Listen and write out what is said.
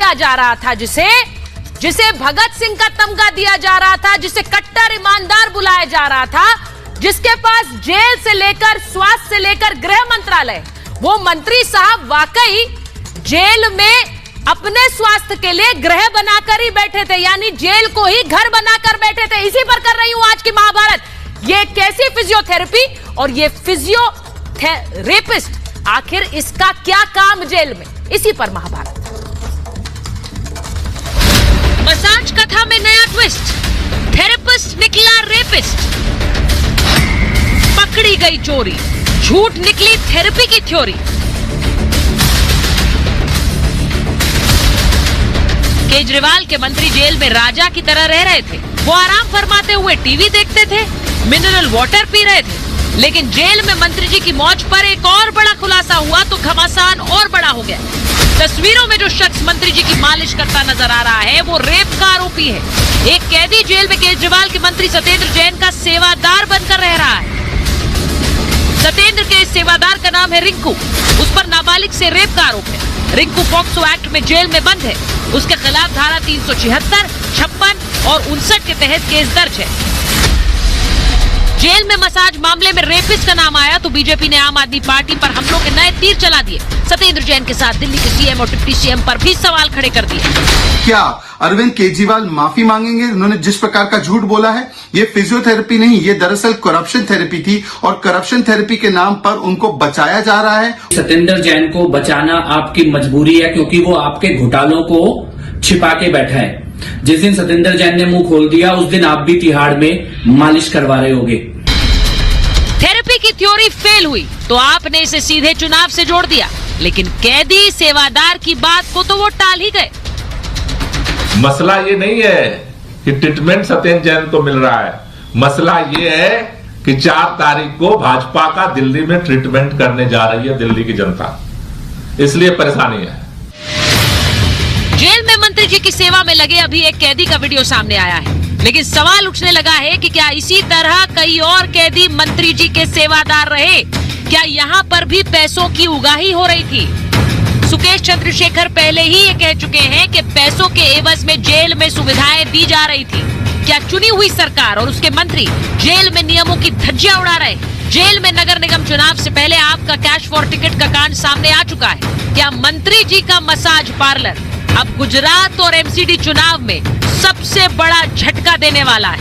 दिया जा रहा था, जिसे भगत सिंह का तमगा दिया जा रहा था, जिसे कट्टर ईमानदार बुलाया जा रहा था, जिसके पास जेल से लेकर स्वास्थ्य से लेकर गृह मंत्रालय, वो मंत्री साहब वाकई जेल में अपने स्वास्थ्य के लिए गृह बनाकर ही बैठे थे, यानी जेल को ही घर बनाकर बैठे थे। इसी पर कर रही हूं आज की महाभारत। ये कैसी फिजियोथेरेपी और ये फिजियोथेरेपिस्ट, आखिर इसका क्या काम जेल में, इसी पर महाभारत। मसाज कथा में नया ट्विस्ट, थेरेपिस्ट निकला रेपिस्ट, पकड़ी गई चोरी, झूठ निकली थेरेपी की थ्योरी। केजरीवाल के मंत्री जेल में राजा की तरह रह रहे थे। वो आराम फरमाते हुए टीवी देखते थे, मिनरल वाटर पी रहे थे, लेकिन जेल में मंत्री जी की मौज पर एक और बड़ा खुलासा हुआ तो घमासान और बड़ा हो गया। तस्वीरों में जो शख्स मंत्री जी की मालिश करता नजर आ रहा है वो रेप का आरोपी है। एक कैदी जेल में केजरीवाल के मंत्री सत्येंद्र जैन का सेवादार बनकर रह रहा है। सत्येंद्र के इस सेवादार का नाम है रिंकू। उस पर नाबालिग से रेप का आरोप है। रिंकू पॉक्सो एक्ट में जेल में बंद है। उसके खिलाफ धारा 376, 56 और 59 के तहत केस दर्ज है। जेल में मसाज मामले में रेपिस्ट का नाम आया तो बीजेपी ने आम आदमी पार्टी पर हमलों के नए तीर चला दिए। सत्येंद्र जैन के साथ दिल्ली के सीएम और डिप्टी सीएम पर भी सवाल खड़े कर दिए। क्या अरविंद केजरीवाल माफी मांगेंगे? उन्होंने जिस प्रकार का झूठ बोला है, ये फिजियोथेरेपी नहीं, ये दरअसल करप्शन थेरेपी थी और करप्शन थेरेपी के नाम पर उनको बचाया जा रहा है। सत्येंद्र जैन को बचाना आपकी मजबूरी है, क्योंकि वो आपके घोटालों को छिपा के बैठा है। जिस दिन सत्येंद्र जैन ने मुंह खोल दिया उस दिन आप भी तिहाड़ में मालिश करवा रहे होगे। थेरेपी की थ्योरी फेल हुई तो आपने इसे सीधे चुनाव से जोड़ दिया, लेकिन कैदी सेवादार की बात को तो वो टाल ही गए। मसला ये नहीं है कि ट्रीटमेंट सत्येंद्र जैन को मिल रहा है, मसला ये है कि 4 तारीख को भाजपा का दिल्ली में ट्रीटमेंट करने जा रही है दिल्ली की जनता, इसलिए परेशानी है। जेल में मंत्री जी की सेवा में लगे अभी एक कैदी का वीडियो सामने आया है, लेकिन सवाल उठने लगा है कि क्या इसी तरह कई और कैदी मंत्री जी के सेवादार रहे? क्या यहाँ पर भी पैसों की उगाही हो रही थी? सुकेश चंद्रशेखर पहले ही ये कह चुके हैं कि पैसों के एवज में जेल में सुविधाएं दी जा रही थी। क्या चुनी हुई सरकार और उसके मंत्री जेल में नियमों की धज्जियां उड़ा रहे? जेल में नगर निगम चुनाव से पहले आपका कैश फॉर टिकट का कांड सामने आ चुका है। क्या मंत्री जी का मसाज पार्लर अब गुजरात और एमसीडी चुनाव में सबसे बड़ा झटका देने वाला है?